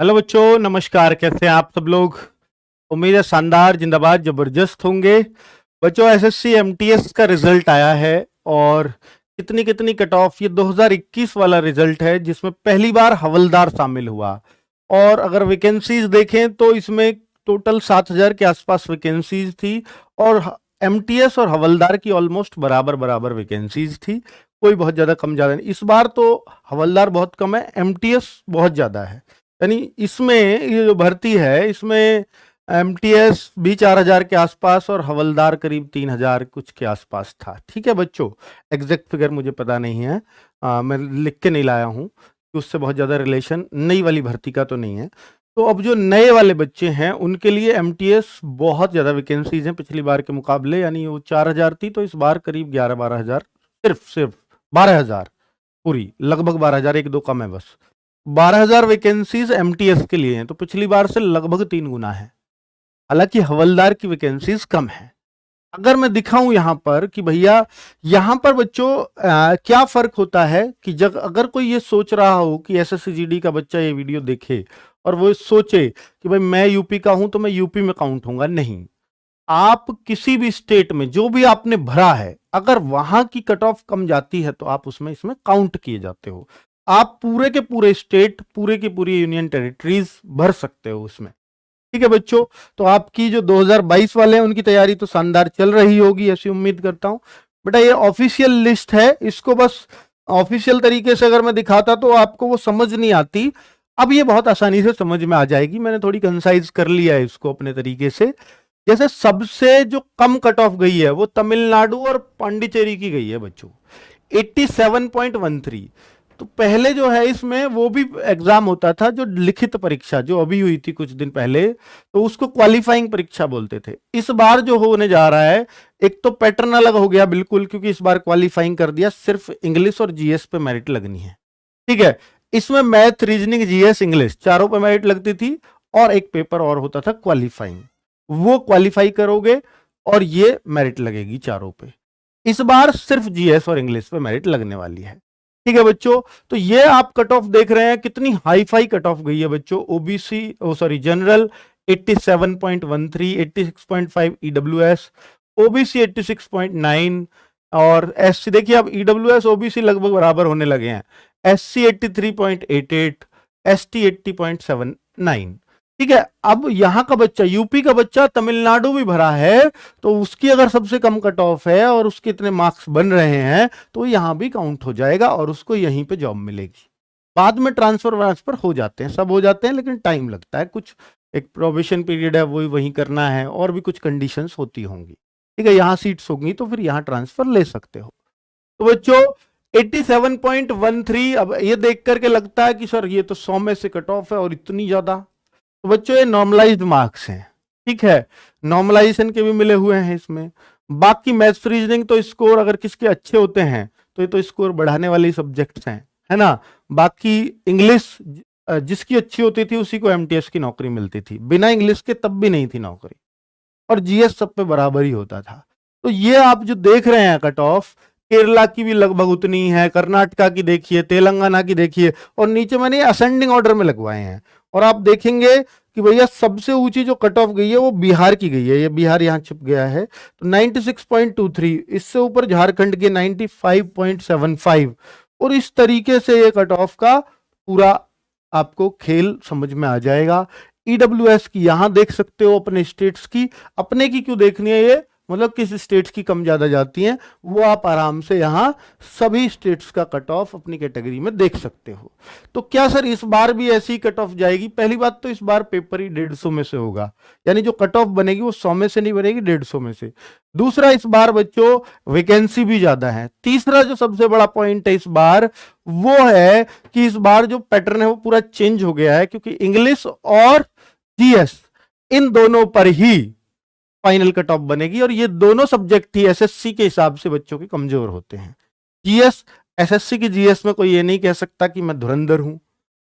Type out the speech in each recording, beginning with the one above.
Hello बच्चों, नमस्कार। कैसे हैं आप सब लोग? उम्मीद है शानदार, जिंदाबाद, जबरदस्त होंगे। बच्चों, एसएससी एमटीएस का रिजल्ट आया है और कितनी कितनी कट ऑफ, ये 2021 वाला रिजल्ट है जिसमें पहली बार हवलदार शामिल हुआ। और अगर वैकेंसीज देखें तो इसमें टोटल 7,000 के आसपास वैकेंसीज थी और एमटीएस और हवलदार की ऑलमोस्ट बराबर बराबर वैकेंसीज थी, कोई बहुत ज़्यादा कम ज़्यादा नहीं। इस बार तो हवलदार बहुत कम है, एमटीएस बहुत ज़्यादा है। यानी इसमें ये जो भर्ती है इसमें एमटीएस भी 4,000 के आसपास और हवलदार करीब 3,000 कुछ के आसपास था। ठीक है बच्चों, एग्जैक्ट फिगर मुझे पता नहीं है, मैं लिख के नहीं लाया हूँ कि उससे बहुत ज़्यादा रिलेशन नई वाली भर्ती का तो नहीं है। तो अब जो नए वाले बच्चे हैं उनके लिए एमटीएस बहुत ज़्यादा वैकेंसीज हैं पिछली बार के मुकाबले। यानी वो 4,000 थी तो इस बार करीब 11-12,000, सिर्फ 12,000, पूरी लगभग 12,000, एक दो कम है बस। 12,000 वैकेंसीज एमटीएस के लिए हैं, तो पिछली बार से लगभग 3 गुना है। हालांकि हवलदार की वैकेंसीज कम है। अगर मैं दिखाऊं यहां पर कि भैया यहां पर बच्चों क्या फर्क होता है कि जब अगर कोई ये सोच रहा हो कि एसएससी जीडी का बच्चा ये वीडियो देखे और वो सोचे कि भाई मैं यूपी का हूं तो मैं यूपी में काउंट होऊंगा, नहीं। आप किसी भी स्टेट में जो भी आपने भरा है, अगर वहां की कट ऑफ कम जाती है तो आप उसमें इसमें काउंट किए जाते हो। आप पूरे के पूरे स्टेट, पूरे की पूरी यूनियन टेरिटरीज भर सकते हो उसमें। ठीक है बच्चों, तो आपकी जो 2022 वाले हैं उनकी तैयारी तो शानदार चल रही होगी, ऐसी उम्मीद करता हूं। बेटा ये ऑफिशियल लिस्ट है, इसको बस ऑफिशियल तरीके से अगर मैं दिखाता तो आपको वो समझ नहीं आती। अब ये बहुत आसानी से समझ में आ जाएगी, मैंने थोड़ी कंसाइज कर लिया है इसको अपने तरीके से। जैसे सबसे जो कम कट ऑफ गई है वो तमिलनाडु और पांडिचेरी की गई है बच्चों, 87.13। तो पहले जो है इसमें वो भी एग्जाम होता था, जो लिखित परीक्षा जो अभी हुई थी कुछ दिन पहले, तो उसको क्वालिफाइंग परीक्षा बोलते थे। इस बार जो होने जा रहा है, एक तो पैटर्न अलग हो गया बिल्कुल, क्योंकि इस बार क्वालिफाइंग कर दिया, सिर्फ इंग्लिश और जीएस पे मेरिट लगनी है। ठीक है, इसमें मैथ, रीजनिंग, जीएस, इंग्लिश चारों पे मेरिट लगती थी और एक पेपर और होता था क्वालिफाइंग, वो क्वालिफाई करोगे और ये मेरिट लगेगी चारों पे। इस बार सिर्फ जीएस और इंग्लिश पे मेरिट लगने वाली है। ठीक है बच्चों, तो ये आप कट ऑफ देख रहे हैं, कितनी हाई फाई कट ऑफ गई है बच्चों। ओबीसी जनरल 87.13, 86.5 ईडब्ल्यूएस, ओबीसी 86.9 और एससी देखिए अब ईडब्ल्यूएस ओबीसी लगभग बराबर होने लगे हैं। SC 83.88, ST 80.79। ठीक है, अब यहां का बच्चा, यूपी का बच्चा तमिलनाडु भी भरा है तो उसकी अगर सबसे कम कट ऑफ है और उसके इतने मार्क्स बन रहे हैं तो यहां भी काउंट हो जाएगा और उसको यहीं पे जॉब मिलेगी। बाद में ट्रांसफर हो जाते हैं, सब हो जाते हैं, लेकिन टाइम लगता है, कुछ एक प्रोबेशन पीरियड है वो वहीं करना है और भी कुछ कंडीशंस होती होंगी। ठीक है, यहाँ सीट्स होंगी तो फिर यहाँ ट्रांसफर ले सकते हो। तो बच्चों 87.13, अब ये देख करके लगता है कि सर ये तो 100 में से कट ऑफ है और इतनी ज्यादा। तो बच्चों ये नॉर्मलाइज्ड मार्क्स हैं। ठीक है, नॉर्मलाइजेशन के भी मिले हुए हैं इसमें। बाकी मैथ्स, रीजनिंग तो स्कोर अगर किसके अच्छे होते हैं तो ये तो स्कोर बढ़ाने वाले सब्जेक्ट्स हैं, है ना। बाकी इंग्लिश जिसकी अच्छी होती थी उसी को एमटीएस की नौकरी मिलती थी, बिना इंग्लिश के तब भी नहीं थी नौकरी। और जीएस सब पे बराबर ही होता था। तो ये आप जो देख रहे हैं कट ऑफ, केरला की भी लगभग उतनी है, कर्नाटका की देखिए, तेलंगाना की देखिए, और नीचे मैंने असेंडिंग ऑर्डर में लगवाए हैं। और आप देखेंगे कि भैया सबसे ऊंची जो कट ऑफ गई है वो बिहार की गई है, ये बिहार यहाँ छिप गया है, तो 96.23। इससे ऊपर झारखंड के 95.75। और इस तरीके से ये कट ऑफ का पूरा आपको खेल समझ में आ जाएगा। ईडब्ल्यूएस की यहां देख सकते हो, अपने स्टेट्स की, अपने की क्यों देखनी है ये, मतलब किस स्टेट्स की कम ज्यादा जाती हैं वो आप आराम से यहां सभी स्टेट्स का कट ऑफ अपनी कैटेगरी में देख सकते हो। तो क्या सर इस बार भी ऐसी कट ऑफ जाएगी? पहली बात तो इस बार पेपर ही 150 में से होगा, यानी जो कट ऑफ बनेगी वो 100 में से नहीं बनेगी, 150 में से। दूसरा, इस बार बच्चों वैकेंसी भी ज्यादा है। तीसरा जो सबसे बड़ा पॉइंट है इस बार वो है कि इस बार जो पैटर्न है वो पूरा चेंज हो गया है, क्योंकि इंग्लिश और जीएस इन दोनों पर ही फाइनल कट ऑफ बनेगी। और ये दोनों सब्जेक्ट ही एसएससी के हिसाब से बच्चों के कमजोर होते हैं। जीएस, एसएससी की जीएस में कोई ये नहीं कह सकता कि मैं धुरंधर हूं।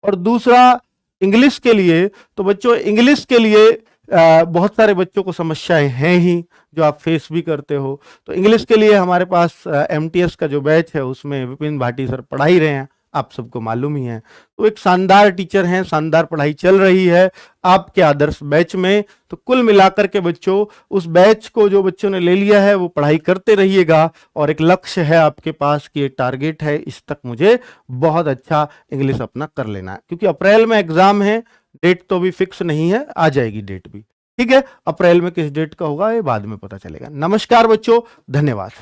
और दूसरा इंग्लिश के लिए, तो बच्चों इंग्लिश के लिए बहुत सारे बच्चों को समस्याएं हैं ही जो आप फेस भी करते हो। तो इंग्लिश के लिए हमारे पास एमटीएस का जो बैच है उसमें विपिन भाटी सर पढ़ा ही रहे हैं, आप सबको मालूम ही है। तो एक शानदार टीचर हैं, शानदार पढ़ाई चल रही है आपके आदर्श बैच में। तो कुल मिलाकर के बच्चों, उस बैच को जो बच्चों ने ले लिया है वो पढ़ाई करते रहिएगा, और एक लक्ष्य है आपके पास कि एक टारगेट है, इस तक मुझे बहुत अच्छा इंग्लिश अपना कर लेना है, क्योंकि अप्रैल में एग्जाम है, डेट तो अभी फिक्स नहीं है, आ जाएगी डेट भी। ठीक है, अप्रैल में किस डेट का होगा ये बाद में पता चलेगा। नमस्कार बच्चों, धन्यवाद।